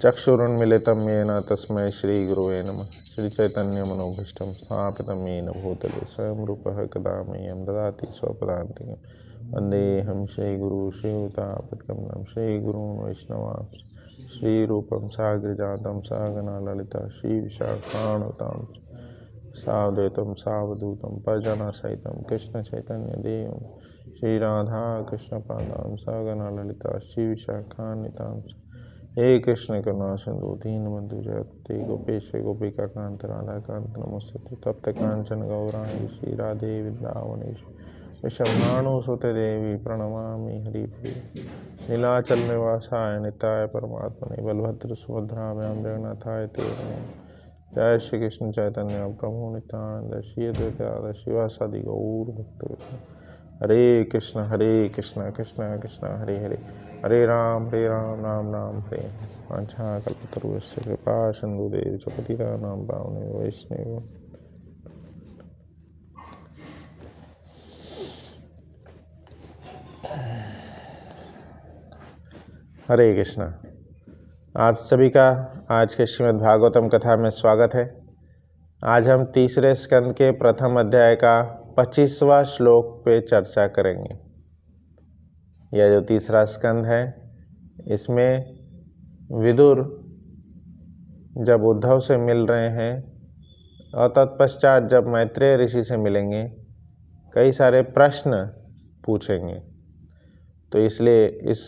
चक्षुरुन्मीलितं येन तस्मै श्रीगुरवे नमः। श्रीचैतन्यमनोभीष्टं स्थापितं येन भूतले स्वयं रूपः कदा मह्यं ददाति स्वपदान्तिकं। वन्देऽहं श्रीगुरू श्रीयुतापत्कमलं श्रीगुरून् वैष्णवांश्च श्रीरूपं साग्रजातं सहगणा ललिता श्रीविशाखान्वितां सावधूतं सावधूतं परिजनसहितं कृष्णचैतन्यदेवं श्रीराधा कृष्णपादां सहगणा ललिता श्रीविशाखान्वितां। हे कृष्ण करुणा सिंधु दीनबंधु जगत्पते गोपेश गोपिका कांत राधा कांत नमोस्तुते। तप्त कांचन गौरांगी श्री राधे वृंदावनेश विषमाणुसुते देवी प्रणमामि हरिप्रिये। नीलाचल निवासाय नित्याय परमात्मने बलभद्र सुभद्राभ्यां जगन्नाथाय ते नमः। जय श्री कृष्ण चैतन्य प्रभु नित्यानंद श्री अद्वैत शिवासादि गौर भक्तवृंद। हरे कृष्ण कृष्ण कृष्ण हरे हरे, हरे राम राम राम हरे। वाञ्छा कल्पतरुश्च कृपा सिन्धुदेव च पतितानां पावनेभ्यो वैष्णवेभ्यो। हरे कृष्ण। आप सभी का आज के श्रीमद् भागवतम कथा में स्वागत है। आज हम तीसरे स्कंद के प्रथम अध्याय का 25वां श्लोक पे चर्चा करेंगे। यह जो तीसरा स्कंद है, इसमें विदुर जब उद्धव से मिल रहे हैं और तत्पश्चात जब मैत्रेय ऋषि से मिलेंगे, कई सारे प्रश्न पूछेंगे। तो इसलिए इस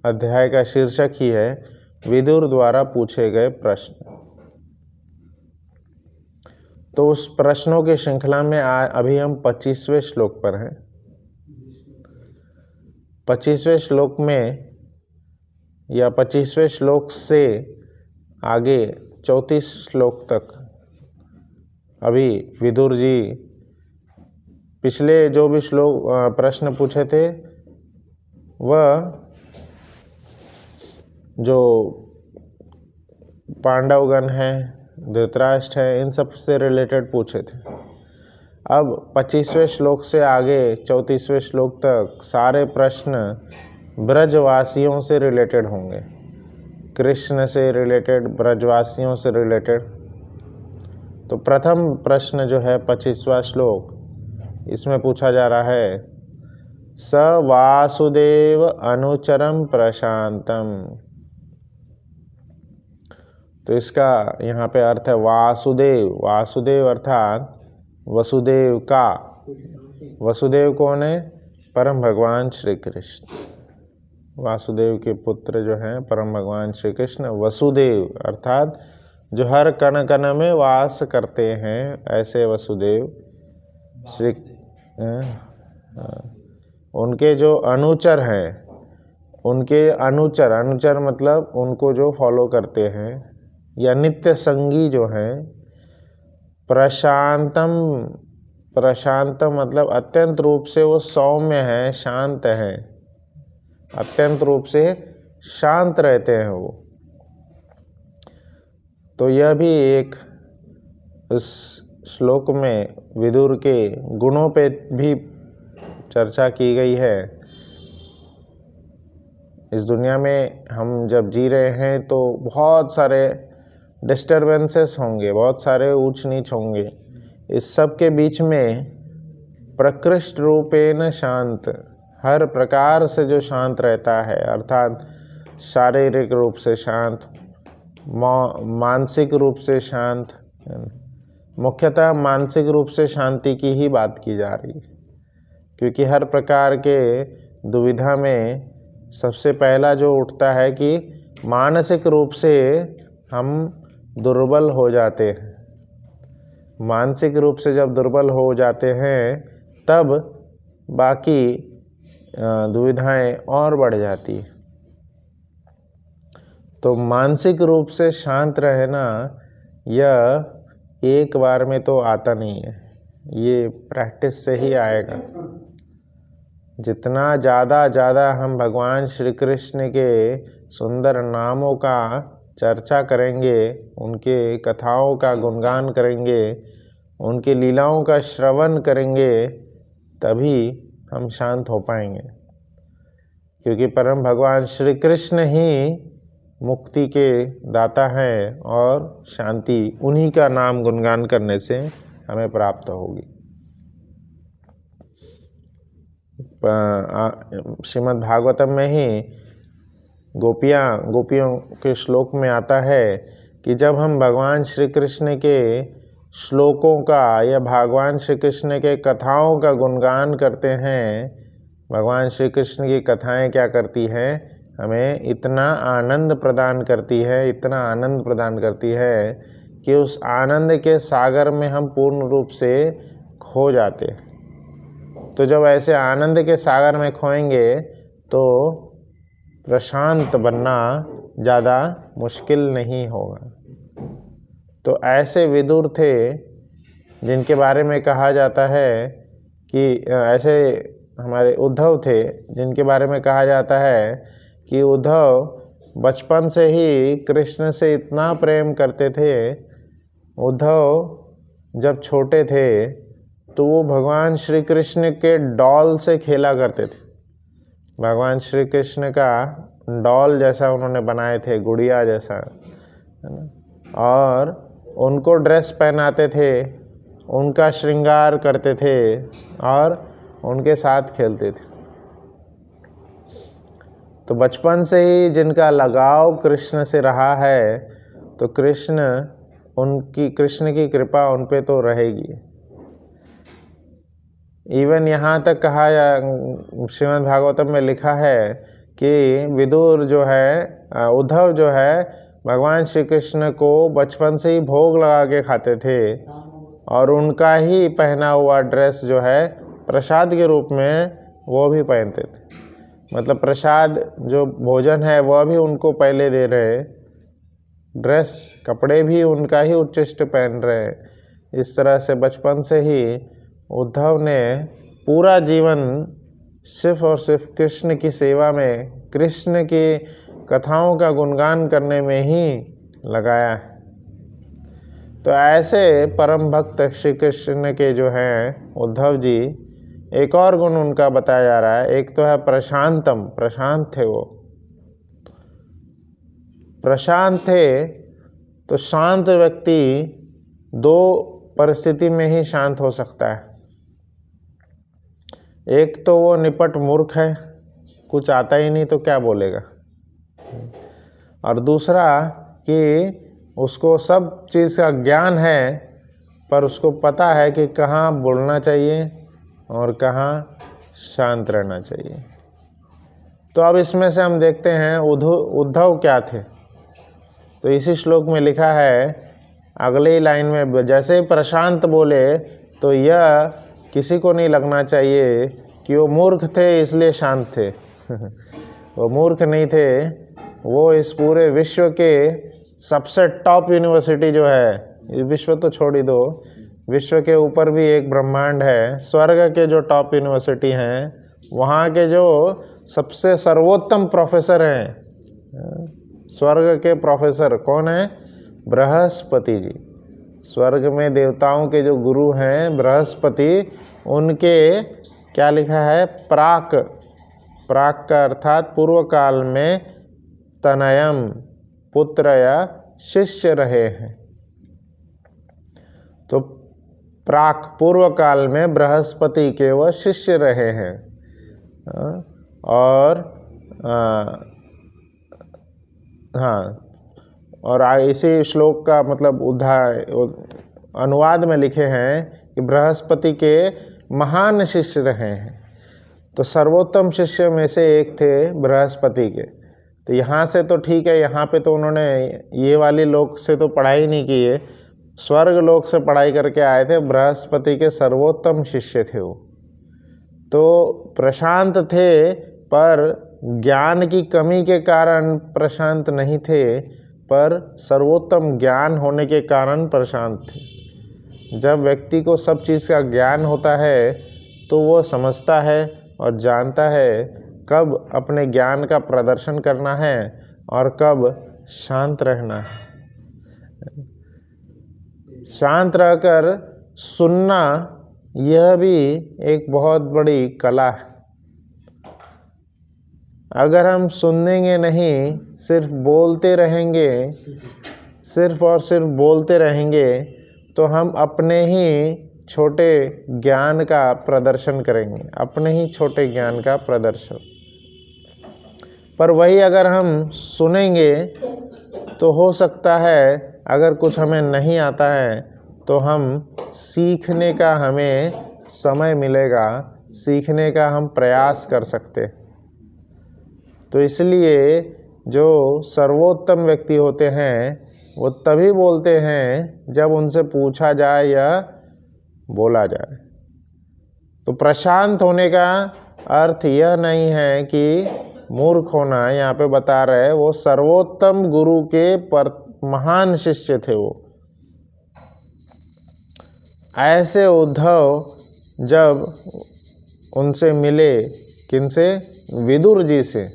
अध्याय का शीर्षक ही है विदुर द्वारा पूछे गए प्रश्न। तो उस प्रश्नों की श्रृंखला में अभी हम 25वें श्लोक पर हैं। 25वें श्लोक में या 25वें श्लोक से आगे 34 श्लोक तक अभी विदुर जी पिछले जो भी श्लोक प्रश्न पूछे थे, वह जो पांडवगण हैं, धृतराष्ट्र है, इन सब से रिलेटेड पूछे थे। अब 25वें श्लोक से आगे 34वें श्लोक तक सारे प्रश्न ब्रजवासियों से रिलेटेड होंगे, कृष्ण से रिलेटेड, ब्रजवासियों से रिलेटेड। तो प्रथम प्रश्न जो है 25वां श्लोक, इसमें पूछा जा रहा है स वासुदेव अनुचरम प्रशांतम। तो इसका यहाँ पे अर्थ है वासुदेव। वासुदेव अर्थात वसुदेव का। वसुदेव कौन है? परम भगवान श्री कृष्ण। वासुदेव के पुत्र जो हैं परम भगवान श्री कृष्ण। वसुदेव अर्थात जो हर कण कण में वास करते हैं, ऐसे वसुदेव श्री उनके जो अनुचर हैं, उनके अनुचर मतलब उनको जो फॉलो करते हैं या नित्य संगी जो हैं। प्रशांतम मतलब अत्यंत रूप से वो सौम्य हैं, शांत हैं, अत्यंत रूप से शांत रहते हैं वो। तो यह भी एक इस श्लोक में विदुर के गुणों पे भी चर्चा की गई है। इस दुनिया में हम जब जी रहे हैं तो बहुत सारे डिस्टर्बेंसेस होंगे, बहुत सारे ऊंच नीच होंगे। इस सब के बीच में प्रकृष्ट रूपेण शांत, हर प्रकार से जो शांत रहता है, अर्थात शारीरिक रूप से शांत, मानसिक रूप से शांत, मुख्यतः मानसिक रूप से शांति की ही बात की जा रही है। क्योंकि हर प्रकार के दुविधा में सबसे पहला जो उठता है कि मानसिक रूप से हम दुर्बल हो जाते हैं। मानसिक रूप से जब दुर्बल हो जाते हैं, तब बाकी दुविधाएं और बढ़ जाती है। तो मानसिक रूप से शांत रहना यह एक बार में तो आता नहीं है, ये प्रैक्टिस से ही आएगा। जितना ज़्यादा हम भगवान श्री कृष्ण के सुंदर नामों का चर्चा करेंगे, उनके कथाओं का गुणगान करेंगे, उनकी लीलाओं का श्रवण करेंगे, तभी हम शांत हो पाएंगे। क्योंकि परम भगवान श्री कृष्ण ही मुक्ति के दाता हैं और शांति उन्हीं का नाम गुणगान करने से हमें प्राप्त होगी। श्रीमद् भागवतम में ही गोपियों के श्लोक में आता है कि जब हम भगवान श्री कृष्ण के श्लोकों का या भगवान श्री कृष्ण के कथाओं का गुणगान करते हैं, भगवान श्री कृष्ण की कथाएं क्या करती हैं, हमें इतना आनंद प्रदान करती है, इतना आनंद प्रदान करती है कि उस आनंद के सागर में हम पूर्ण रूप से खो जाते। तो जब ऐसे आनंद के सागर में खोएंगे तो प्रशांत बनना ज़्यादा मुश्किल नहीं होगा। तो ऐसे विदुर थे जिनके बारे में कहा जाता है कि ऐसे हमारे उद्धव थे जिनके बारे में कहा जाता है कि उद्धव बचपन से ही कृष्ण से इतना प्रेम करते थे। उद्धव जब छोटे थे तो वो भगवान श्री कृष्ण के डॉल से खेला करते थे। भगवान श्री कृष्ण का डॉल जैसा उन्होंने बनाए थे, गुड़िया जैसा, है ना, और उनको ड्रेस पहनाते थे, उनका श्रृंगार करते थे और उनके साथ खेलते थे। तो बचपन से ही जिनका लगाव कृष्ण से रहा है तो कृष्ण की कृपा उन पे तो रहेगी। इवन यहाँ तक कहा श्रीमद् भागवतम में लिखा है कि विदुर जो है, उद्धव जो है, भगवान श्री कृष्ण को बचपन से ही भोग लगा के खाते थे और उनका ही पहना हुआ ड्रेस जो है प्रसाद के रूप में वो भी पहनते थे। मतलब प्रसाद जो भोजन है वह भी उनको पहले दे रहे, ड्रेस कपड़े भी उनका ही उच्चिष्ट पहन रहे। इस तरह से बचपन से ही उद्धव ने पूरा जीवन सिर्फ और सिर्फ कृष्ण की सेवा में, कृष्ण की कथाओं का गुणगान करने में ही लगाया है। तो ऐसे परम भक्त श्री कृष्ण के जो हैं उद्धव जी, एक और गुण उनका बताया जा रहा है। एक तो है प्रशांतम, प्रशांत थे वो, प्रशांत थे। तो शांत व्यक्ति दो परिस्थिति में ही शांत हो सकता है। एक तो वो निपट मूर्ख है, कुछ आता ही नहीं तो क्या बोलेगा, और दूसरा कि उसको सब चीज़ का ज्ञान है पर उसको पता है कि कहाँ बोलना चाहिए और कहाँ शांत रहना चाहिए। तो अब इसमें से हम देखते हैं उद्धव क्या थे। तो इसी श्लोक में लिखा है अगली लाइन में, जैसे ही प्रशांत बोले तो यह किसी को नहीं लगना चाहिए कि वो मूर्ख थे इसलिए शांत थे। वो मूर्ख नहीं थे, वो इस पूरे विश्व के सबसे टॉप यूनिवर्सिटी जो है, विश्व तो छोड़ ही दो, विश्व के ऊपर भी एक ब्रह्मांड है, स्वर्ग के जो टॉप यूनिवर्सिटी हैं, वहाँ के जो सबसे सर्वोत्तम प्रोफेसर हैं, स्वर्ग के प्रोफेसर कौन है? बृहस्पति जी। स्वर्ग में देवताओं के जो गुरु हैं बृहस्पति, उनके क्या लिखा है? प्राक, प्राक का अर्थात पूर्व काल में तनयम, पुत्र या शिष्य रहे हैं। तो प्राक पूर्व काल में बृहस्पति के वह शिष्य रहे हैं। और हाँ, और इसी श्लोक का मतलब अनुवाद में लिखे हैं कि बृहस्पति के महान शिष्य रहे हैं। तो सर्वोत्तम शिष्य में से एक थे बृहस्पति के। तो यहाँ से तो ठीक है, यहाँ पे तो उन्होंने ये वाली लोक से तो पढ़ाई नहीं की है, स्वर्ग लोक से पढ़ाई करके आए थे। बृहस्पति के सर्वोत्तम शिष्य थे वो। तो प्रशांत थे पर ज्ञान की कमी के कारण प्रशांत नहीं थे, पर सर्वोत्तम ज्ञान होने के कारण प्रशांत थे। जब व्यक्ति को सब चीज़ का ज्ञान होता है तो वो समझता है और जानता है कब अपने ज्ञान का प्रदर्शन करना है और कब शांत रहना है। शांत रहकर सुनना यह भी एक बहुत बड़ी कला है। अगर हम सुनेंगे नहीं, सिर्फ बोलते रहेंगे, सिर्फ और सिर्फ बोलते रहेंगे, तो हम अपने ही छोटे ज्ञान का प्रदर्शन करेंगे, अपने ही छोटे ज्ञान का प्रदर्शन। पर वही अगर हम सुनेंगे तो हो सकता है अगर कुछ हमें नहीं आता है तो हम सीखने का हमें समय मिलेगा, सीखने का हम प्रयास कर सकते। तो इसलिए जो सर्वोत्तम व्यक्ति होते हैं वो तभी बोलते हैं जब उनसे पूछा जाए या बोला जाए। तो प्रशांत होने का अर्थ यह नहीं है कि मूर्ख होना, यहाँ पे बता रहे वो सर्वोत्तम गुरु के महान शिष्य थे। वो ऐसे उद्धव जब उनसे मिले, किनसे? विदुर जी से।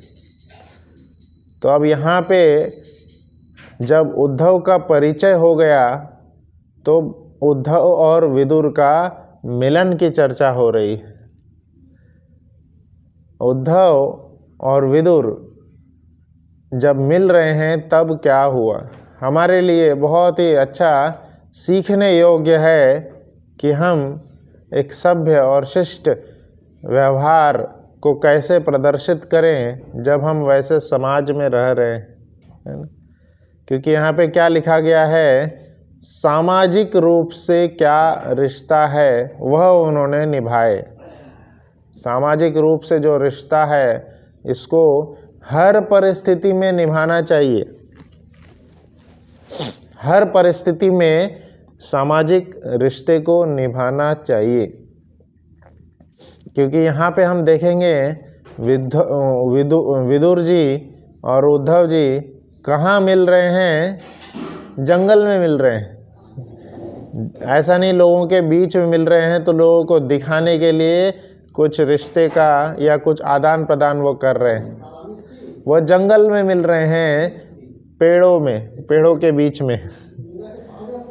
तो अब यहाँ पे जब उद्धव का परिचय हो गया तो उद्धव और विदुर का मिलन की चर्चा हो रही है। उद्धव और विदुर जब मिल रहे हैं तब क्या हुआ, हमारे लिए बहुत ही अच्छा सीखने योग्य है कि हम एक सभ्य और शिष्ट व्यवहार को कैसे प्रदर्शित करें जब हम वैसे समाज में रह रहे हैं। क्योंकि यहाँ पे क्या लिखा गया है, सामाजिक रूप से क्या रिश्ता है वह उन्होंने निभाए। सामाजिक रूप से जो रिश्ता है इसको हर परिस्थिति में निभाना चाहिए। हर परिस्थिति में सामाजिक रिश्ते को निभाना चाहिए। क्योंकि यहाँ पे हम देखेंगे विदुर जी और उद्धव जी कहाँ मिल रहे हैं? जंगल में मिल रहे हैं। ऐसा नहीं लोगों के बीच में मिल रहे हैं तो लोगों को दिखाने के लिए कुछ रिश्ते का या कुछ आदान प्रदान वो कर रहे हैं। वो जंगल में मिल रहे हैं, पेड़ों में, पेड़ों के बीच में।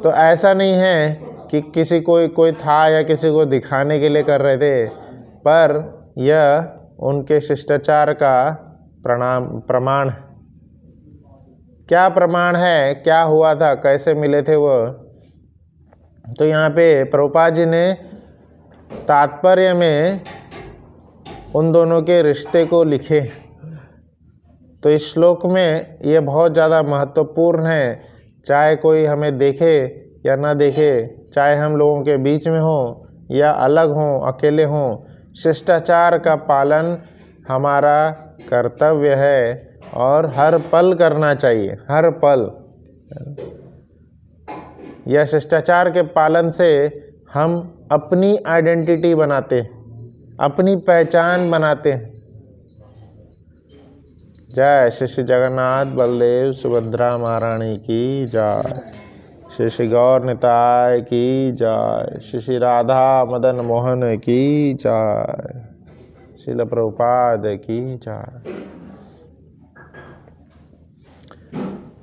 तो ऐसा नहीं है कि किसी कोई था या किसी को दिखाने के लिए कर रहे थे, पर यह उनके शिष्टाचार का प्रमाण। क्या प्रमाण है, क्या हुआ था, कैसे मिले थे वो? तो यहाँ पे प्रभुपाद जी ने तात्पर्य में उन दोनों के रिश्ते को लिखे। तो इस श्लोक में ये बहुत ज़्यादा महत्वपूर्ण है। चाहे कोई हमें देखे या ना देखे, चाहे हम लोगों के बीच में हो या अलग हों, अकेले हों, शिष्टाचार का पालन हमारा कर्तव्य है और हर पल करना चाहिए, हर पल। यह शिष्टाचार के पालन से हम अपनी आइडेंटिटी बनाते, अपनी पहचान बनाते। जय श्री श्री जगन्नाथ बलदेव सुभद्रा महारानी की जय। श्री श्री गौर निताय की जय। श्री श्री राधा मदन मोहन की जय। श्रील प्रभुपाद की जय।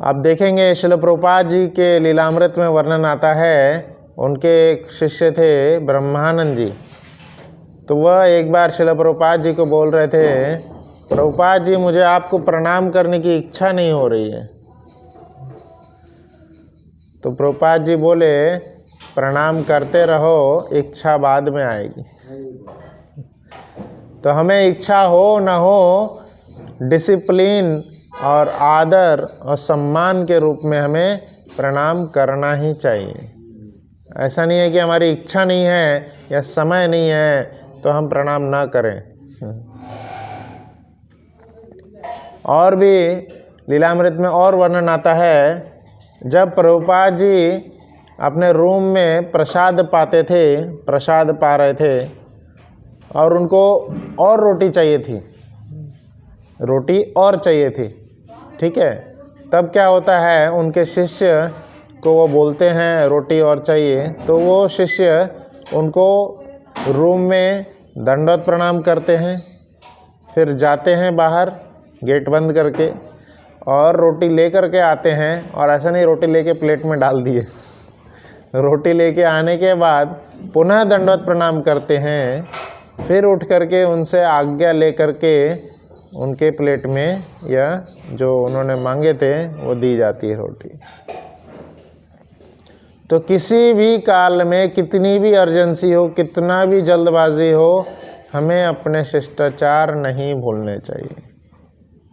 आप देखेंगे श्रील प्रभुपाद जी के लीलामृत में वर्णन आता है, उनके एक शिष्य थे ब्रह्मानंद जी। तो वह एक बार श्रील प्रभुपाद जी को बोल रहे थे, प्रभुपाद जी मुझे आपको प्रणाम करने की इच्छा नहीं हो रही है। तो प्रभुपाद जी बोले, प्रणाम करते रहो, इच्छा बाद में आएगी। तो हमें इच्छा हो ना हो, डिसिप्लिन और आदर और सम्मान के रूप में हमें प्रणाम करना ही चाहिए। ऐसा नहीं है कि हमारी इच्छा नहीं है या समय नहीं है तो हम प्रणाम ना करें। और भी लीलामृत में और वर्णन आता है, जब प्रभुपाद जी अपने रूम में प्रसाद पाते थे, प्रसाद पा रहे थे और उनको और रोटी चाहिए थी, रोटी और चाहिए थी, ठीक है। तब क्या होता है, उनके शिष्य को वो बोलते हैं रोटी और चाहिए, तो वो शिष्य उनको रूम में दंडवत प्रणाम करते हैं, फिर जाते हैं बाहर गेट बंद करके और रोटी लेकर के आते हैं। और ऐसा नहीं रोटी लेके प्लेट में डाल दिए, रोटी लेके आने के बाद पुनः दंडवत प्रणाम करते हैं, फिर उठ करके उनसे आज्ञा ले करके उनके प्लेट में या जो उन्होंने मांगे थे वो दी जाती है रोटी। तो किसी भी काल में कितनी भी अर्जेंसी हो, कितना भी जल्दबाजी हो, हमें अपने शिष्टाचार नहीं भूलने चाहिए,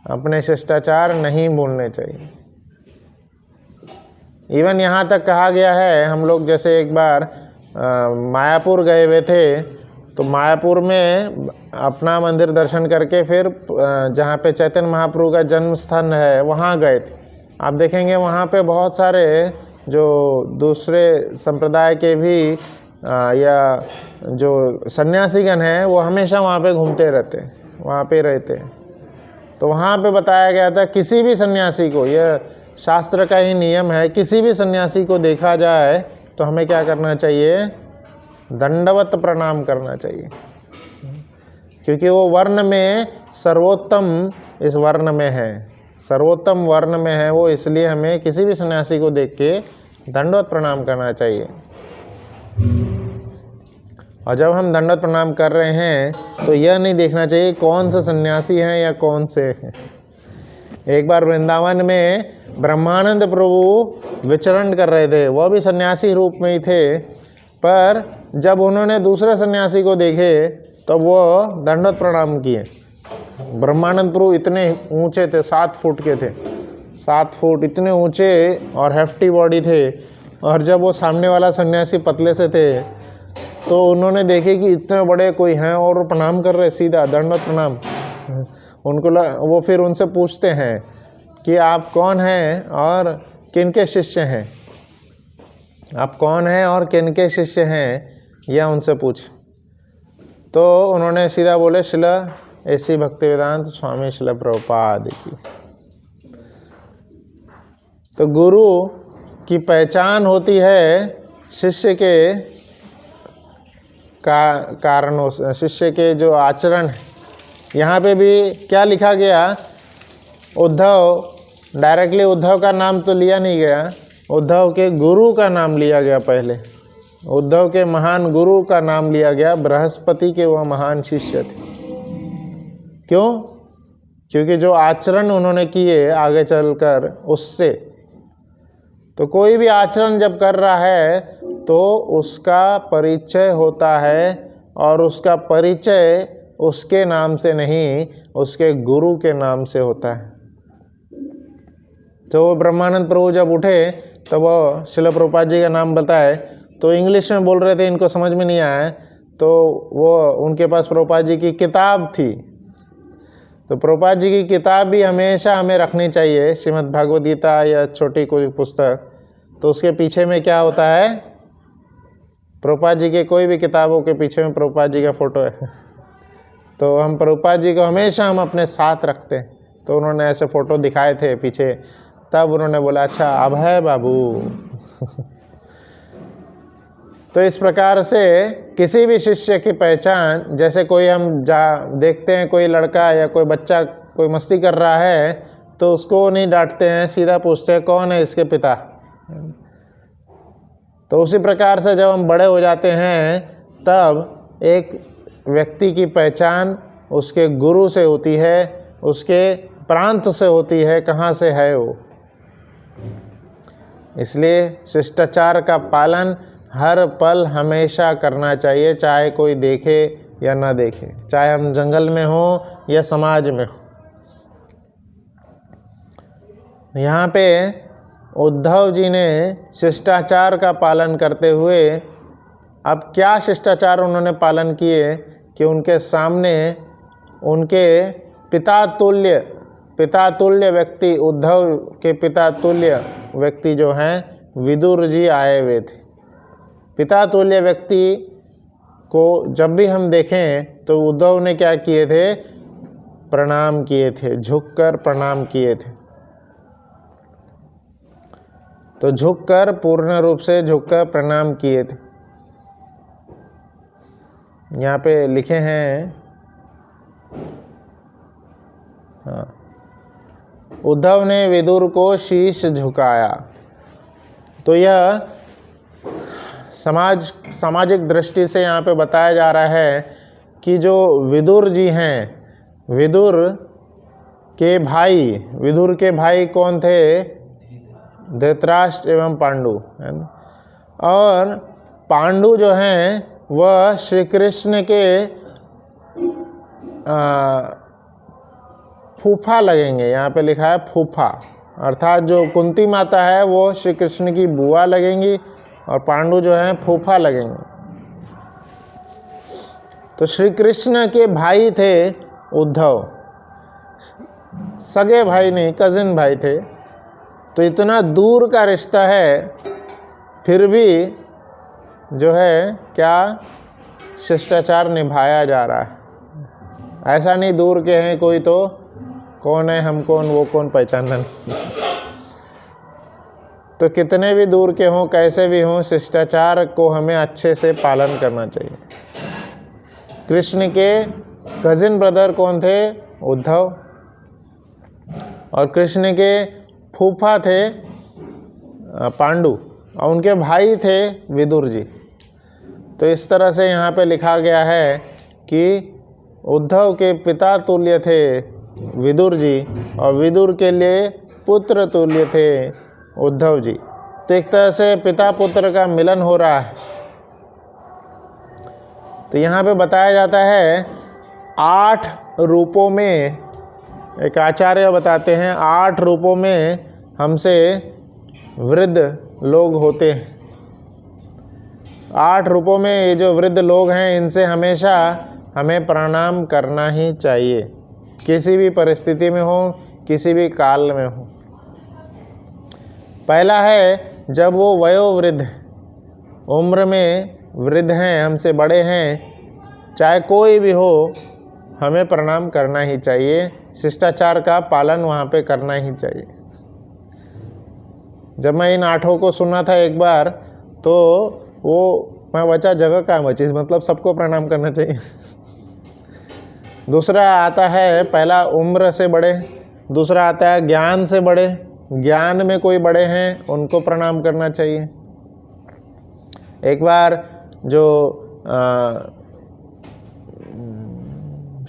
अपने शिष्टाचार नहीं भूलने चाहिए। इवन यहाँ तक कहा गया है, हम लोग जैसे एक बार मायापुर गए हुए थे, तो मायापुर में अपना मंदिर दर्शन करके फिर जहाँ पे चैतन्य महाप्रभु का जन्म स्थान है वहाँ गए थे। आप देखेंगे वहाँ पे बहुत सारे जो दूसरे संप्रदाय के भी या जो सन्यासीगण हैं वो हमेशा वहाँ पे घूमते रहते हैं, वहाँ पे रहते हैं। तो वहाँ पे बताया गया था किसी भी सन्यासी को, यह शास्त्र का ही नियम है, किसी भी सन्यासी को देखा जाए तो हमें क्या करना चाहिए, दंडवत प्रणाम करना चाहिए, क्योंकि वो वर्ण में सर्वोत्तम इस वर्ण में है, सर्वोत्तम वर्ण में है वो, इसलिए हमें किसी भी सन्यासी को देख के दंडवत प्रणाम करना चाहिए। और जब हम दंडवत प्रणाम कर रहे हैं तो यह नहीं देखना चाहिए कौन सा सन्यासी है या कौन से हैं। एक बार वृंदावन में ब्रह्मानंद प्रभु विचरण कर रहे थे, वह भी सन्यासी रूप में ही थे, पर जब उन्होंने दूसरे सन्यासी को देखे तो वो दंडवत प्रणाम किए। ब्रह्मानंद प्रभु इतने ऊंचे थे, 7 फुट के थे, 7 फुट इतने ऊंचे और हेफ्टी बॉडी थे। और जब वो सामने वाला सन्यासी पतले से थे तो उन्होंने देखे कि इतने बड़े कोई हैं और प्रणाम कर रहे, सीधा दंडवत प्रणाम। उनको वो फिर उनसे पूछते हैं कि आप कौन हैं और किनके शिष्य हैं, आप कौन हैं और किनके शिष्य हैं, यह उनसे पूछ। तो उन्होंने सीधा बोले श्रील ऐसी भक्तिवेदांत स्वामी श्रील प्रभुपाद की। तो गुरु की पहचान होती है शिष्य के कारणों से, शिष्य के जो आचरण है। यहाँ पे भी क्या लिखा गया, उद्धव, डायरेक्टली उद्धव का नाम तो लिया नहीं गया, उद्धव के गुरु का नाम लिया गया। पहले उद्धव के महान गुरु का नाम लिया गया, बृहस्पति के वह महान शिष्य थे। क्यों? क्योंकि जो आचरण उन्होंने किए आगे चलकर उससे, तो कोई भी आचरण जब कर रहा है तो उसका परिचय होता है, और उसका परिचय उसके नाम से नहीं, उसके गुरु के नाम से होता है। तो ब्रह्मानंद प्रभु जब उठे तो वो श्रील प्रभुपाद जी का नाम बताए, तो इंग्लिश में बोल रहे थे, इनको समझ में नहीं आया, तो वो उनके पास प्रभुपाद जी की किताब थी। तो प्रभुपाद जी की किताब भी हमेशा हमें रखनी चाहिए, श्रीमद् भागवत गीता या छोटी कोई पुस्तक, तो उसके पीछे में क्या होता है, प्रभुपाद जी के कोई भी किताबों के पीछे में प्रभुपाद जी का फ़ोटो है। तो हम प्रभुपाद जी को हमेशा हम अपने साथ रखते हैं। तो उन्होंने ऐसे फ़ोटो दिखाए थे पीछे, तब उन्होंने बोला अच्छा अब है बाबू। तो इस प्रकार से किसी भी शिष्य की पहचान, जैसे कोई हम देखते हैं कोई लड़का या कोई बच्चा कोई मस्ती कर रहा है तो उसको नहीं डांटते हैं, सीधा पूछते हैं कौन है इसके पिता। तो उसी प्रकार से जब हम बड़े हो जाते हैं तब एक व्यक्ति की पहचान उसके गुरु से होती है, उसके प्रांत से होती है, कहाँ से है वो। इसलिए शिष्टाचार का पालन हर पल हमेशा करना चाहिए, चाहे कोई देखे या ना देखे, चाहे हम जंगल में हो या समाज में हो। यहाँ पे उद्धव जी ने शिष्टाचार का पालन करते हुए, अब क्या शिष्टाचार उन्होंने पालन किए कि उनके सामने उनके पिता तुल्य व्यक्ति, उद्धव के पिता तुल्य व्यक्ति जो हैं विदुर जी आए हुए थे। पिता तुल्य व्यक्ति को जब भी हम देखें तो उद्धव ने क्या किए थे, प्रणाम किए थे, झुककर प्रणाम किए थे। तो झुककर, पूर्ण रूप से झुककर प्रणाम किए थे। यहाँ पे लिखे हैं, हाँ, उद्धव ने विदुर को शीश झुकाया। तो यह सामाजिक दृष्टि से यहाँ पे बताया जा रहा है कि जो विदुर जी हैं, विदुर के भाई, विदुर के भाई कौन थे? धृतराष्ट्र एवं पांडु, है ना। और पांडु जो हैं वह श्री कृष्ण के फूफा लगेंगे। यहाँ पे लिखा है फूफा, अर्थात जो कुंती माता है वो श्री कृष्ण की बुआ लगेंगी और पांडु जो हैं फूफा लगेंगे। तो श्री कृष्ण के भाई थे उद्धव, सगे भाई नहीं, कजिन भाई थे। तो इतना दूर का रिश्ता है, फिर भी जो है क्या शिष्टाचार निभाया जा रहा है। ऐसा नहीं दूर के हैं कोई तो कौन है, हम कौन, वो कौन, पहचानना नहीं। तो कितने भी दूर के हों, कैसे भी हों, शिष्टाचार को हमें अच्छे से पालन करना चाहिए। कृष्ण के कजिन ब्रदर कौन थे? उद्धव। और कृष्ण के फूफा थे पांडु, और उनके भाई थे विदुर जी। तो इस तरह से यहाँ पे लिखा गया है कि उद्धव के पिता तुल्य थे विदुर जी, और विदुर के लिए पुत्र तुल्य थे उद्धव जी। तो एक तरह से पिता पुत्र का मिलन हो रहा है। तो यहाँ पे बताया जाता है 8 रूपों में, एक आचार्य बताते हैं 8 रूपों में हमसे वृद्ध लोग होते हैं। 8 रूपों में ये जो वृद्ध लोग हैं, इनसे हमेशा हमें प्रणाम करना ही चाहिए, किसी भी परिस्थिति में हो, किसी भी काल में हो। पहला है जब वो वयोवृद्ध, उम्र में वृद्ध हैं, हमसे बड़े हैं, चाहे कोई भी हो, हमें प्रणाम करना ही चाहिए। शिष्टाचार का पालन वहाँ पे करना ही चाहिए। जब मैं इन 8 को सुना था एक बार, तो वो मैं बचा जगह का बची, मतलब सबको प्रणाम करना चाहिए। दूसरा आता है, पहला उम्र से बड़े, दूसरा आता है ज्ञान से बड़े, ज्ञान में कोई बड़े हैं उनको प्रणाम करना चाहिए। एक बार जो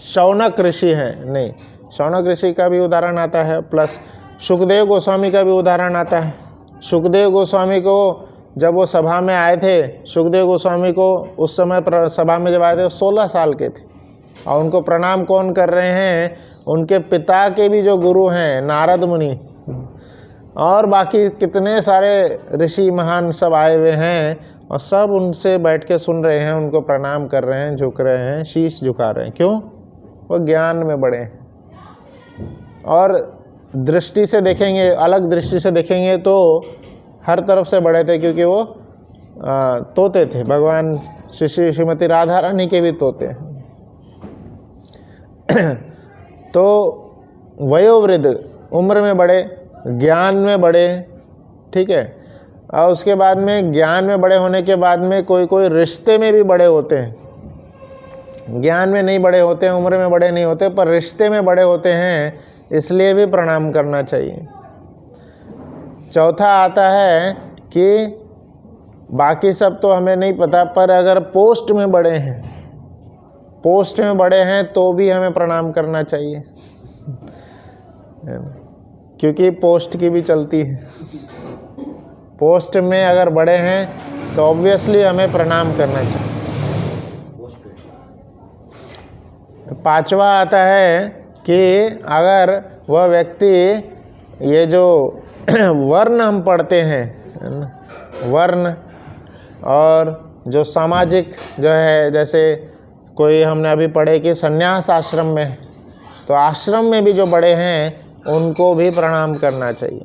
शौनक ऋषि हैं, नहीं, शौनक ऋषि का भी उदाहरण आता है, प्लस सुखदेव गोस्वामी का भी उदाहरण आता है। सुखदेव गोस्वामी को जब वो सभा में आए थे, सुखदेव गोस्वामी को उस समय सभा में जब आए थे 16 साल के थे, और उनको प्रणाम कौन कर रहे हैं? उनके पिता के भी जो गुरु हैं नारद मुनि, और बाकी कितने सारे ऋषि महान सब आए हुए हैं, और सब उनसे बैठ के सुन रहे हैं, उनको प्रणाम कर रहे हैं, झुक रहे हैं, शीश झुका रहे हैं। क्यों? वो ज्ञान में बड़े हैं। और दृष्टि से देखेंगे, अलग दृष्टि से देखेंगे तो हर तरफ से बड़े थे, क्योंकि वो तोते थे, भगवान श्रीमती राधा रानी के भी तोते हैं। तो वयोवृद्ध, उम्र में बड़े, ज्ञान में बड़े, ठीक है। और उसके बाद में ज्ञान में बड़े होने के बाद में कोई कोई रिश्ते में भी बड़े होते हैं। ज्ञान में नहीं बड़े होते हैं, उम्र में बड़े नहीं होते, पर रिश्ते में बड़े होते हैं, इसलिए भी प्रणाम करना चाहिए। चौथा आता है कि बाकी सब तो हमें नहीं पता, पर अगर पोस्ट में बड़े हैं, पोस्ट में बड़े हैं तो भी हमें प्रणाम करना चाहिए, क्योंकि पोस्ट की भी चलती है। पोस्ट में अगर बड़े हैं तो ऑब्वियसली हमें प्रणाम करना चाहिए। 5वां आता है कि अगर वह व्यक्ति, ये जो वर्ण हम पढ़ते हैं, वर्ण, और जो सामाजिक जो है, जैसे कोई हमने अभी पढ़े कि संन्यास आश्रम में, तो आश्रम में भी जो बड़े हैं उनको भी प्रणाम करना चाहिए।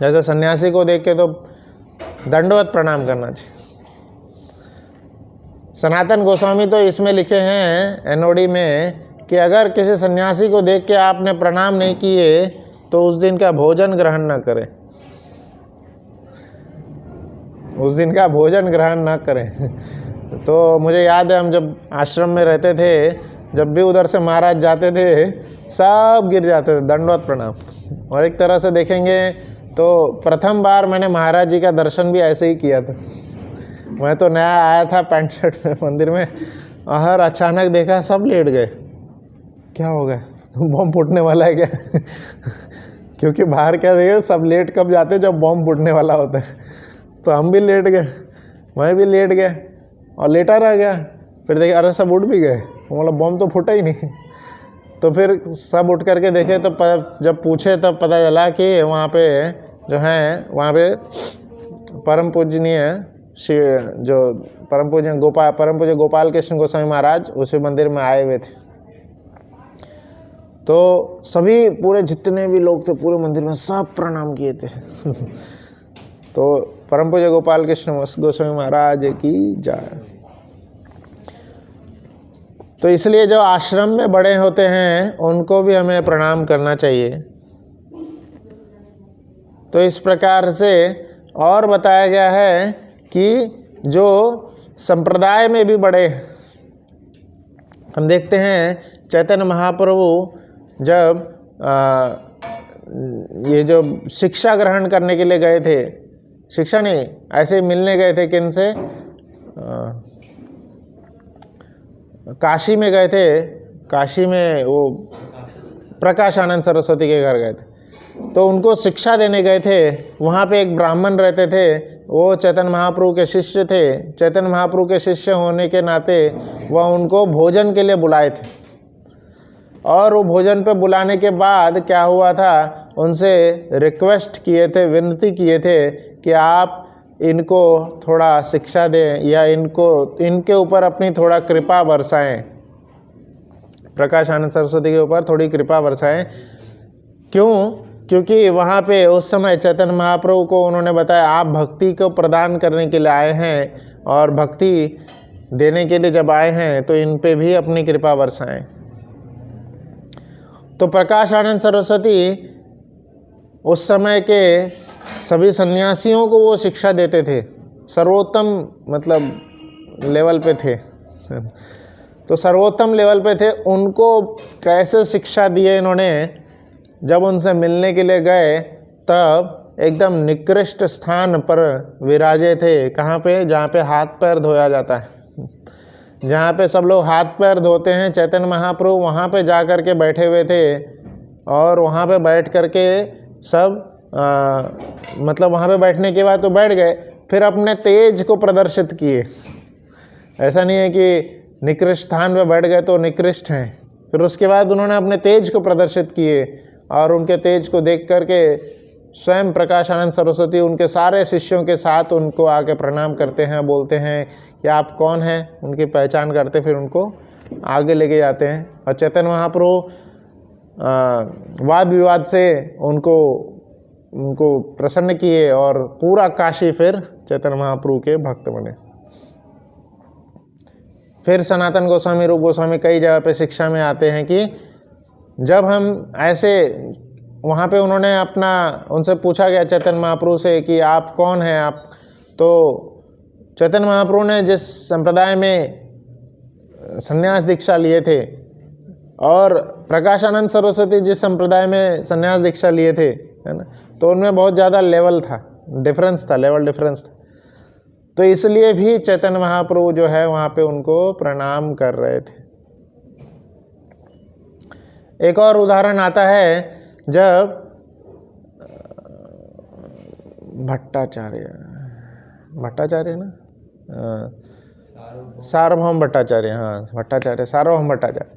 जैसे सन्यासी को देख के तो दंडवत प्रणाम करना चाहिए। सनातन गोस्वामी तो इसमें लिखे हैं एनओडी में कि अगर किसी सन्यासी को देख के आपने प्रणाम नहीं किए तो उस दिन का भोजन ग्रहण न करें, उस दिन का भोजन ग्रहण न करें। तो मुझे याद है, हम जब आश्रम में रहते थे, जब भी उधर से महाराज जाते थे, सब गिर जाते थे, दंडवत प्रणाम। और एक तरह से देखेंगे तो प्रथम बार मैंने महाराज जी का दर्शन भी ऐसे ही किया था। मैं तो नया आया था पैंट शर्ट में मंदिर में, और अचानक देखा सब लेट गए, क्या हो गया? बॉम्ब फूटने वाला है क्या? क्योंकि बाहर क्या देखिए सब लेट कब जाते हैं, जब बॉम्ब फूटने वाला होता है। तो हम भी लेट गए, मैं भी लेट गया और लेटा रह गया। फिर देखे अरे सब उठ भी गए, मतलब बॉम्ब तो फूटा ही नहीं। तो फिर सब उठ करके देखे तो जब पूछे तब पता चला कि वहाँ पे जो है, वहाँ पे परम पूजनीय जो परम पूज्य गोपाल कृष्ण गोस्वामी महाराज उसी मंदिर में आए हुए थे। तो सभी पूरे जितने भी लोग थे पूरे मंदिर में सब प्रणाम किए थे। तो परम पूज्य गोपाल कृष्ण गोस्वामी महाराज की जय। तो इसलिए जो आश्रम में बड़े होते हैं उनको भी हमें प्रणाम करना चाहिए। तो इस प्रकार से और बताया गया है कि जो संप्रदाय में भी बड़े, हम देखते हैं चैतन्य महाप्रभु जब ये जो शिक्षा ग्रहण करने के लिए गए थे, शिक्षा नहीं ऐसे मिलने गए थे, किन से, काशी में गए थे। काशी में वो प्रकाश आनंद सरस्वती के घर गए थे, तो उनको शिक्षा देने गए थे। वहाँ पे एक ब्राह्मण रहते थे, वो चैतन्य महाप्रभु के शिष्य थे। चैतन्य महाप्रभु के शिष्य होने के नाते वह उनको भोजन के लिए बुलाए थे, और वो भोजन पे बुलाने के बाद क्या हुआ था, उनसे रिक्वेस्ट किए थे, विनती किए थे कि आप इनको थोड़ा शिक्षा दें या इनके ऊपर अपनी थोड़ा कृपा बरसाएं, प्रकाश आनंद सरस्वती के ऊपर थोड़ी कृपा बरसाएं। क्यों? क्योंकि वहाँ पे उस समय चैतन्य महाप्रभु को उन्होंने बताया आप भक्ति को प्रदान करने के लिए आए हैं, और भक्ति देने के लिए जब आए हैं तो इन पे भी अपनी कृपा बरसाएं। तो प्रकाश आनंद सरस्वती उस समय के सभी सन्यासियों को वो शिक्षा देते थे, सर्वोत्तम मतलब लेवल पे थे। तो सर्वोत्तम लेवल पे थे, उनको कैसे शिक्षा दिए इन्होंने, जब उनसे मिलने के लिए गए तब एकदम निकृष्ट स्थान पर विराजे थे। कहाँ पे? जहाँ पे हाथ पैर धोया जाता है, जहाँ पे सब लोग हाथ पैर धोते हैं, चैतन्य महाप्रभु वहाँ पे जा कर के बैठे हुए थे। और वहाँ पे बैठ कर के सब मतलब वहाँ पे बैठने के बाद तो बैठ गए, फिर अपने तेज को प्रदर्शित किए। ऐसा नहीं है कि निकृष्ट स्थान पे बैठ गए तो निकृष्ट हैं, फिर उसके बाद उन्होंने अपने तेज को प्रदर्शित किए, और उनके तेज को देख करके स्वयं प्रकाश आनंद सरस्वती उनके सारे शिष्यों के साथ उनको आके प्रणाम करते हैं, बोलते हैं कि आप कौन हैं, उनकी पहचान करते, फिर उनको आगे लेके जाते हैं। और चैतन्य महाप्रभु वाद विवाद से उनको प्रसन्न किए, और पूरा काशी फिर चैतन्य महाप्रभु के भक्त बने। फिर सनातन गोस्वामी, रूप गोस्वामी कई जगह पे शिक्षा में आते हैं कि जब हम ऐसे वहाँ पे उनसे पूछा गया चैतन्य महाप्रभु से कि आप कौन हैं आप, तो चैतन्य महाप्रभु ने जिस संप्रदाय में संन्यास दीक्षा लिए थे, और प्रकाशानंद सरस्वती जिस संप्रदाय में संन्यास दीक्षा लिए थे, है ना, तो उनमें बहुत ज़्यादा लेवल डिफरेंस था। तो इसलिए भी चैतन्य महाप्रभु जो है वहाँ पे उनको प्रणाम कर रहे थे। एक और उदाहरण आता है जब भट्टाचार्य ना, सार्वभौम भट्टाचार्य, हाँ सार्वभौम भट्टाचार्य।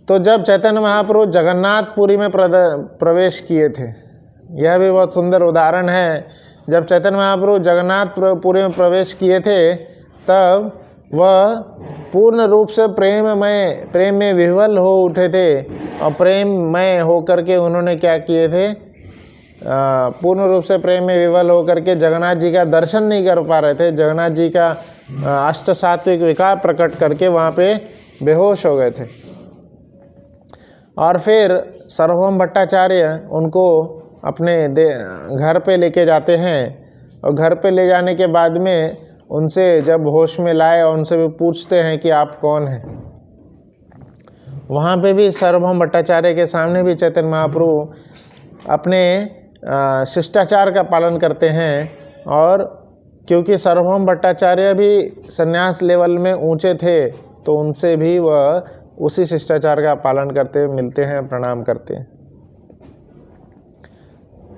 तो जब चैतन्य महाप्रभु जगन्नाथपुरी में प्रवेश किए थे, यह भी बहुत सुंदर उदाहरण है। जब चैतन्य महाप्रभु जगन्नाथपुरी में प्रवेश किए थे तब वह पूर्ण रूप से प्रेम में विह्वल हो उठे थे, और प्रेममय होकर के उन्होंने क्या किए थे, पूर्ण रूप से प्रेम में विह्वल होकर के जगन्नाथ जी का दर्शन नहीं कर पा रहे थे। जगन्नाथ जी का अष्ट सात्विक विकार प्रकट करके वहाँ पे बेहोश हो गए थे। और फिर सार्वभौम भट्टाचार्य उनको अपने घर पे लेके जाते हैं, और घर पे ले जाने के बाद में उनसे जब होश में लाए और उनसे भी पूछते हैं कि आप कौन हैं। वहाँ पे भी सार्वभौम भट्टाचार्य के सामने भी चैतन्य महाप्रभु अपने शिष्टाचार का पालन करते हैं, और क्योंकि सार्वभौम भट्टाचार्य भी संन्यास लेवल में ऊंचे थे तो उनसे भी वह उसी शिष्टाचार का पालन करते हुए मिलते हैं, प्रणाम करते हैं।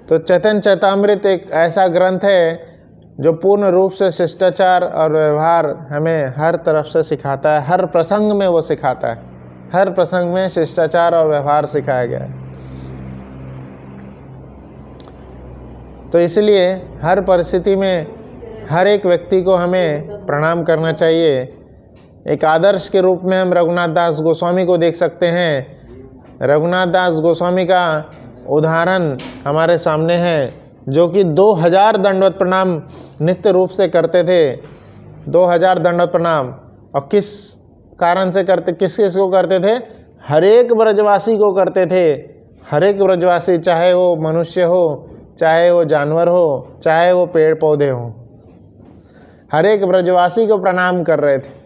तो चैतन्य चैतामृत एक ऐसा ग्रंथ है जो पूर्ण रूप से शिष्टाचार और व्यवहार हमें हर तरफ से सिखाता है, हर प्रसंग में वो सिखाता है, हर प्रसंग में शिष्टाचार और व्यवहार सिखाया गया है। तो इसलिए हर परिस्थिति में हर एक व्यक्ति को हमें प्रणाम करना चाहिए। एक आदर्श के रूप में हम रघुनाथ दास गोस्वामी को देख सकते हैं। रघुनाथ दास गोस्वामी का उदाहरण हमारे सामने है, जो कि 2000 दंडवत प्रणाम नित्य रूप से करते थे। 2000 दंडवत प्रणाम, और किस कारण से करते, किस किस को करते थे? हर एक ब्रजवासी को करते थे। हर एक ब्रजवासी, चाहे वो मनुष्य हो, चाहे वो जानवर हो, चाहे वो पेड़ पौधे हो, हर एक ब्रजवासी को प्रणाम कर रहे थे।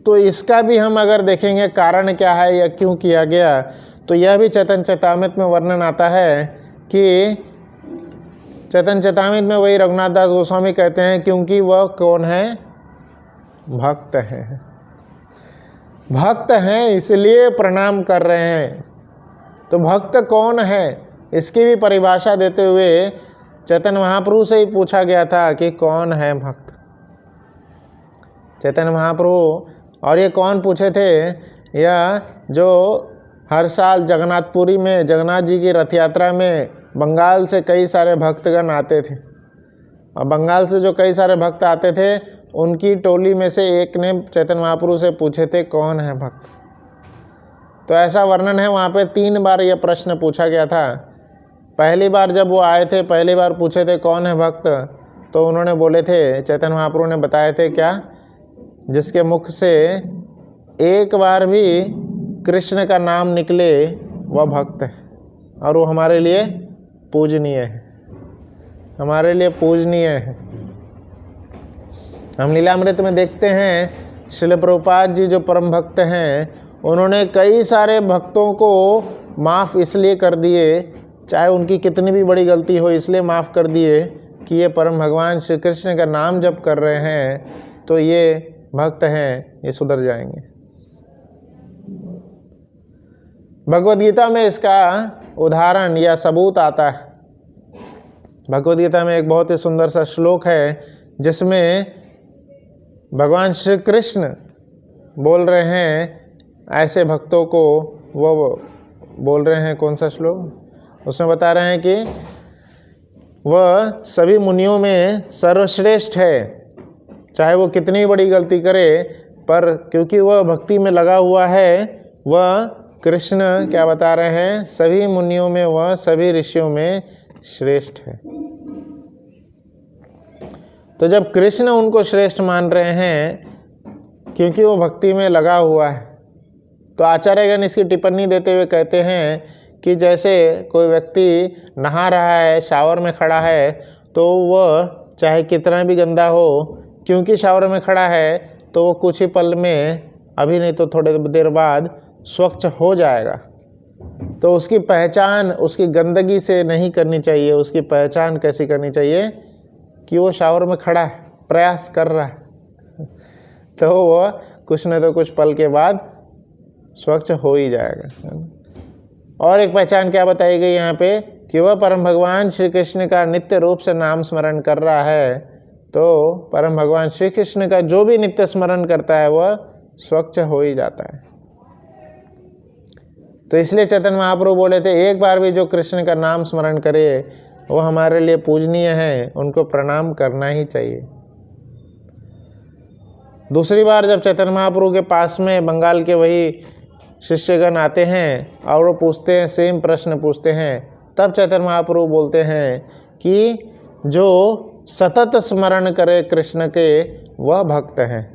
तो इसका भी हम अगर देखेंगे कारण क्या है या क्यों किया गया, तो यह भी चैतन्य चैतामृत में वर्णन आता है कि चैतन्य चैतामृत में वही रघुनाथ दास गोस्वामी कहते हैं, क्योंकि वह कौन है? भक्त हैं। भक्त हैं इसलिए प्रणाम कर रहे हैं। तो भक्त कौन है, इसकी भी परिभाषा देते हुए चैतन्य महाप्रभु से ही पूछा गया था कि कौन है भक्त। चैतन्य महाप्रभु, और ये कौन पूछे थे? यह जो हर साल जगन्नाथपुरी में जगन्नाथ जी की रथ यात्रा में बंगाल से कई सारे भक्तगण आते थे, और बंगाल से जो कई सारे भक्त आते थे, उनकी टोली में से एक ने चैतन्य महाप्रभु से पूछे थे कौन है भक्त। तो ऐसा वर्णन है, वहाँ पे 3 बार यह प्रश्न पूछा गया था। पहली बार जब वो आए थे, पहली बार पूछे थे कौन है भक्त, तो उन्होंने बोले थे, चैतन्य महाप्रभु ने बताए थे क्या? जिसके मुख से एक बार भी कृष्ण का नाम निकले वह भक्त है, और वो हमारे लिए पूजनीय है, हमारे लिए पूजनीय है। हम लीलामृत में देखते हैं श्रील प्रभुपाद जी जो परम भक्त हैं, उन्होंने कई सारे भक्तों को माफ़ इसलिए कर दिए, चाहे उनकी कितनी भी बड़ी गलती हो, इसलिए माफ़ कर दिए कि ये परम भगवान श्री कृष्ण का नाम जप कर रहे हैं, तो ये भक्त हैं, ये सुधर जाएंगे। भगवद गीता में इसका उदाहरण या सबूत आता है। भगवद गीता में एक बहुत ही सुंदर सा श्लोक है, जिसमें भगवान श्री कृष्ण बोल रहे हैं ऐसे भक्तों को, वो बोल रहे हैं, कौन सा श्लोक? उसमें बता रहे हैं कि वह सभी मुनियों में सर्वश्रेष्ठ है, चाहे वो कितनी बड़ी गलती करे, पर क्योंकि वह भक्ति में लगा हुआ है, वह कृष्ण क्या बता रहे हैं? सभी मुनियों में वह सभी ऋषियों में श्रेष्ठ है। तो जब कृष्ण उनको श्रेष्ठ मान रहे हैं क्योंकि वो भक्ति में लगा हुआ है, तो आचार्यगण इसकी टिप्पणी देते हुए कहते हैं कि जैसे कोई व्यक्ति नहा रहा है, शावर में खड़ा है, तो वह चाहे कितना भी गंदा हो, क्योंकि शावर में खड़ा है, तो वो कुछ ही पल में, अभी नहीं तो थोड़ी देर बाद स्वच्छ हो जाएगा। तो उसकी पहचान उसकी गंदगी से नहीं करनी चाहिए। उसकी पहचान कैसी करनी चाहिए? कि वो शावर में खड़ा है, प्रयास कर रहा है, तो वो कुछ न तो कुछ पल के बाद स्वच्छ हो ही जाएगा। और एक पहचान क्या बताई गई यहाँ पे? कि वह परम भगवान श्री कृष्ण का नित्य रूप से नाम स्मरण कर रहा है, तो परम भगवान श्री कृष्ण का जो भी नित्य स्मरण करता है वह स्वच्छ हो ही जाता है। तो इसलिए चैतन्य महाप्रभु बोले थे, एक बार भी जो कृष्ण का नाम स्मरण करे वो हमारे लिए पूजनीय है, उनको प्रणाम करना ही चाहिए। दूसरी बार जब चैतन्य महाप्रभु के पास में बंगाल के वही शिष्यगण आते हैं और वो पूछते हैं, सेम प्रश्न पूछते हैं, तब चैतन्य महाप्रभु बोलते हैं कि जो सतत स्मरण करे कृष्ण के वह भक्त हैं।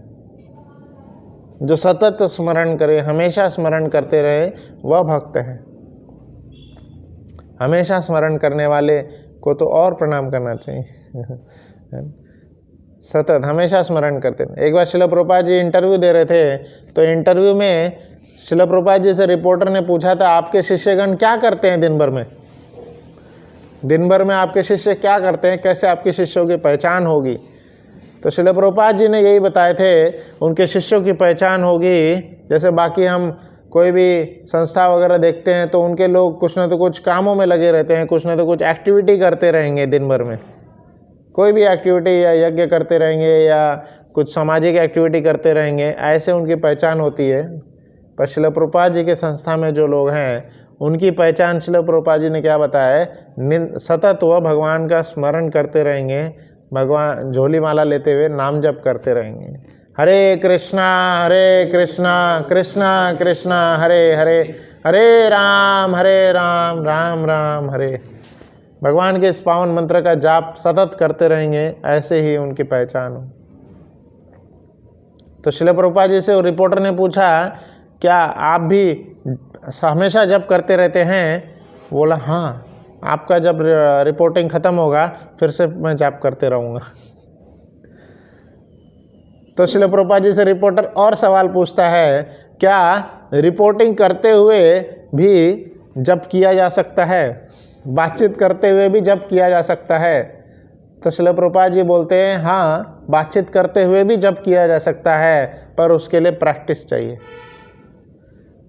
जो सतत स्मरण करे, हमेशा स्मरण करते रहे, वह भक्त है। हमेशा स्मरण करने वाले को तो और प्रणाम करना चाहिए। सतत हमेशा स्मरण करते हैं। एक बार श्रील प्रभुपाद जी इंटरव्यू दे रहे थे, तो इंटरव्यू में श्रील प्रभुपाद जी से रिपोर्टर ने पूछा था, आपके शिष्यगण क्या करते हैं दिन भर में? दिन भर में आपके शिष्य क्या करते हैं, कैसे आपके शिष्यों की पहचान होगी? तो श्रील प्रभुपाद जी ने यही बताए थे, उनके शिष्यों की पहचान होगी। जैसे बाकी हम कोई भी संस्था वगैरह देखते हैं तो उनके लोग कुछ ना तो कुछ कामों में लगे रहते हैं, कुछ ना तो कुछ एक्टिविटी करते रहेंगे दिन भर में, कोई भी एक्टिविटी या यज्ञ करते रहेंगे या कुछ सामाजिक एक्टिविटी करते रहेंगे, ऐसे उनकी पहचान होती है। पर श्रील प्रभुपाद जी के संस्था में जो लोग हैं उनकी पहचान श्रील प्रभुपाद जी ने क्या बताया है, सतत वह भगवान का स्मरण करते रहेंगे, भगवान झोली माला लेते हुए नाम जप करते रहेंगे, हरे कृष्णा कृष्णा कृष्णा हरे हरे, हरे राम राम राम हरे। भगवान के इस पावन मंत्र का जाप सतत करते रहेंगे, ऐसे ही उनकी पहचान हो। तो श्रील प्रभुपाद जी से वो रिपोर्टर ने पूछा, क्या आप भी हमेशा जप करते रहते हैं? बोला हाँ, आपका जब रिपोर्टिंग ख़त्म होगा फिर से मैं जाप करते रहूँगा। तो श्रील प्रभुपाद जी से रिपोर्टर और सवाल पूछता है, क्या रिपोर्टिंग करते हुए भी जप किया जा सकता है? बातचीत करते हुए भी जप किया जा सकता है? तो श्रील प्रभुपाद जी बोलते हैं, हाँ, बातचीत करते हुए भी जप किया जा सकता है, पर उसके लिए प्रैक्टिस चाहिए।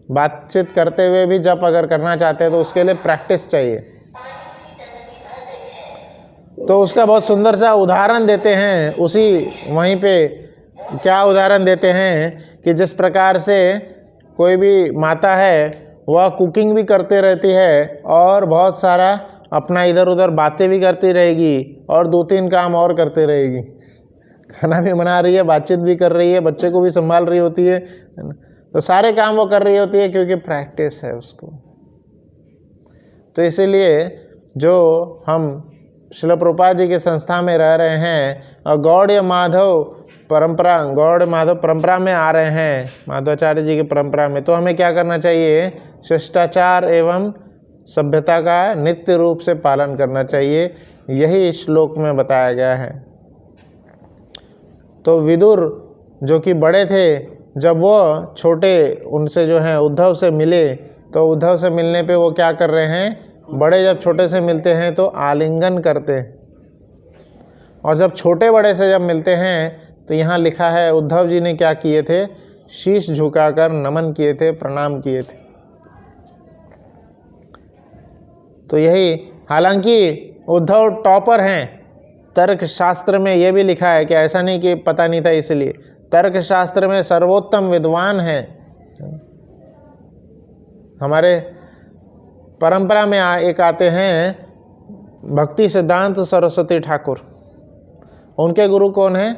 बातचीत करते हुए भी जप अगर करना चाहते हैं तो उसके लिए प्रैक्टिस चाहिए। तो उसका बहुत सुंदर सा उदाहरण देते हैं, उसी वहीं पे क्या उदाहरण देते हैं कि जिस प्रकार से कोई भी माता है वह कुकिंग भी करते रहती है और बहुत सारा अपना इधर उधर बातें भी करती रहेगी और 2-3 काम और करते रहेगी, खाना भी बना रही है, बातचीत भी कर रही है, बच्चे को भी संभाल रही होती है, तो सारे काम वो कर रही होती है क्योंकि प्रैक्टिस है उसको। तो इसीलिए जो हम श्रील प्रभुपाद जी के संस्था में रह रहे हैं और गौड़ माधव परंपरा में आ रहे हैं, माधवाचार्य जी की परंपरा में, तो हमें क्या करना चाहिए? शिष्टाचार एवं सभ्यता का नित्य रूप से पालन करना चाहिए। यही इस श्लोक में बताया गया है। तो विदुर जो कि बड़े थे, जब वो छोटे उनसे जो हैं उद्धव से मिले, तो उद्धव से मिलने पे वो क्या कर रहे हैं? बड़े जब छोटे से मिलते हैं तो आलिंगन करते, और जब छोटे बड़े से जब मिलते हैं तो यहाँ लिखा है उद्धव जी ने क्या किए थे? शीश झुकाकर नमन किए थे, प्रणाम किए थे। तो यही, हालांकि उद्धव टॉपर हैं, तर्क शास्त्र में ये भी लिखा है कि ऐसा नहीं कि पता नहीं था इसलिए, तर्क शास्त्र में सर्वोत्तम विद्वान हैं। हमारे परंपरा में एक आते हैं भक्ति सिद्धांत सरस्वती ठाकुर, उनके गुरु कौन है?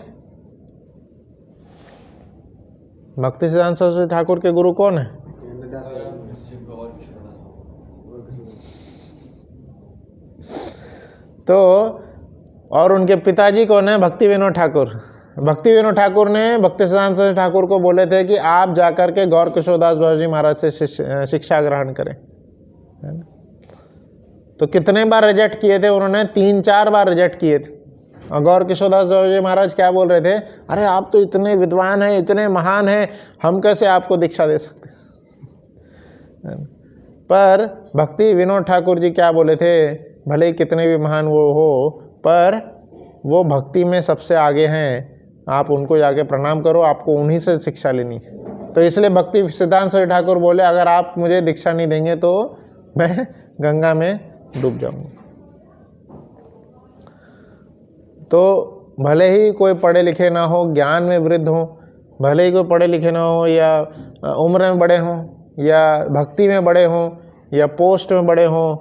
भक्ति सिद्धांत सरस्वती ठाकुर के गुरु कौन है? तो और उनके पिताजी कौन है? भक्ति विनोद ठाकुर। भक्ति विनोद ठाकुर ने भक्ति सिद्धांत सरस्वती ठाकुर को बोले थे कि आप जाकर के गौर किशोरदास बाबा जी महाराज से शिक्षा ग्रहण करें, है ना? तो कितने बार रिजेक्ट किए थे उन्होंने? 3-4 बार रिजेक्ट किए थे। और गौर किशोरदास बाबा जी महाराज क्या बोल रहे थे? अरे आप तो इतने विद्वान हैं, इतने महान हैं, हम कैसे आपको दीक्षा दे सकते? पर भक्ति विनोद ठाकुर जी क्या बोले थे? भले ही कितने भी महान वो हो, पर वो भक्ति में सबसे आगे हैं, आप उनको जाके प्रणाम करो, आपको उन्हीं से शिक्षा लेनी है। तो इसलिए भक्ति सिद्धांत सरस्वती ठाकुर बोले, अगर आप मुझे दीक्षा नहीं देंगे तो मैं गंगा में डूब जाऊंगा। तो भले ही कोई पढ़े लिखे ना हो, ज्ञान में वृद्ध हो, भले ही कोई पढ़े लिखे ना हो, या उम्र में बड़े हों, या भक्ति में बड़े हों, या पोस्ट में बड़े हों,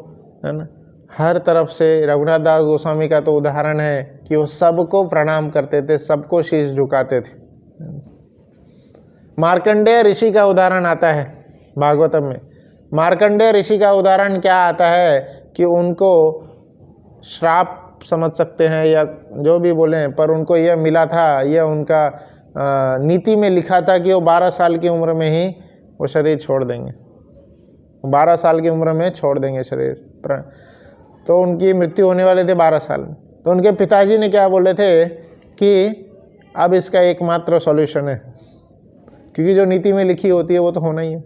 है ना, हर तरफ से रघुनाथ दास गोस्वामी का तो उदाहरण है कि वो सबको प्रणाम करते थे, सबको शीश झुकाते थे। मार्कंडेय ऋषि का उदाहरण आता है भागवतम में। मार्कंडेय ऋषि का उदाहरण क्या आता है कि उनको श्राप समझ सकते हैं या जो भी बोलें, पर उनको यह मिला था, यह उनका नीति में लिखा था कि वो 12 साल की उम्र में ही वो शरीर छोड़ देंगे, 12 साल की उम्र में छोड़ देंगे शरीर। तो उनकी मृत्यु होने वाले थे 12 साल में। तो उनके पिताजी ने क्या बोले थे कि अब इसका एकमात्र सॉल्यूशन है, क्योंकि जो नीति में लिखी होती है वो तो होना ही है।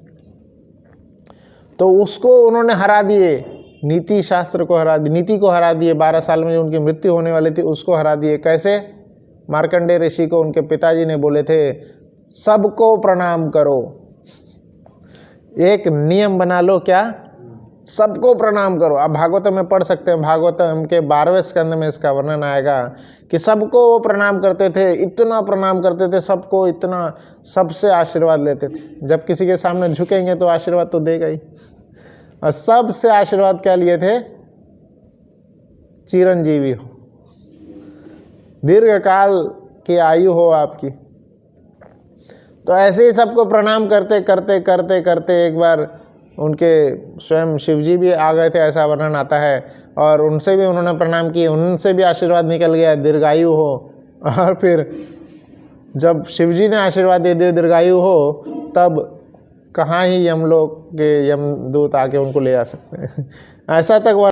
तो उसको उन्होंने हरा दिए, नीति शास्त्र को हरा दिए, नीति को हरा दिए। 12 साल में जो उनकी मृत्यु होने वाली थी उसको हरा दिए। कैसे? मार्कंडेय ऋषि को उनके पिताजी ने बोले थे सबको प्रणाम करो। एक नियम बना लो, क्या? सबको प्रणाम करो। आप भागवतम में पढ़ सकते हैं, भागवतम के 12वें स्कंद में इसका वर्णन आएगा कि सबको वो प्रणाम करते थे, इतना प्रणाम करते थे सबको, इतना, सबसे आशीर्वाद लेते थे। जब किसी के सामने झुकेंगे तो आशीर्वाद तो देगा ही। और सबसे आशीर्वाद क्या लिए थे? चिरंजीवी हो, दीर्घ काल की आयु हो आपकी। तो ऐसे ही सबको प्रणाम करते करते करते करते एक बार उनके स्वयं शिवजी भी आ गए थे, ऐसा वर्णन आता है, और उनसे भी उन्होंने प्रणाम किए, उनसे भी आशीर्वाद निकल गया दीर्घायु हो। और फिर जब शिवजी ने आशीर्वाद दे दिए दीर्घायु हो, तब कहाँ ही यमलोक के यमदूत आके उनको ले आ सकते हैं। ऐसा तक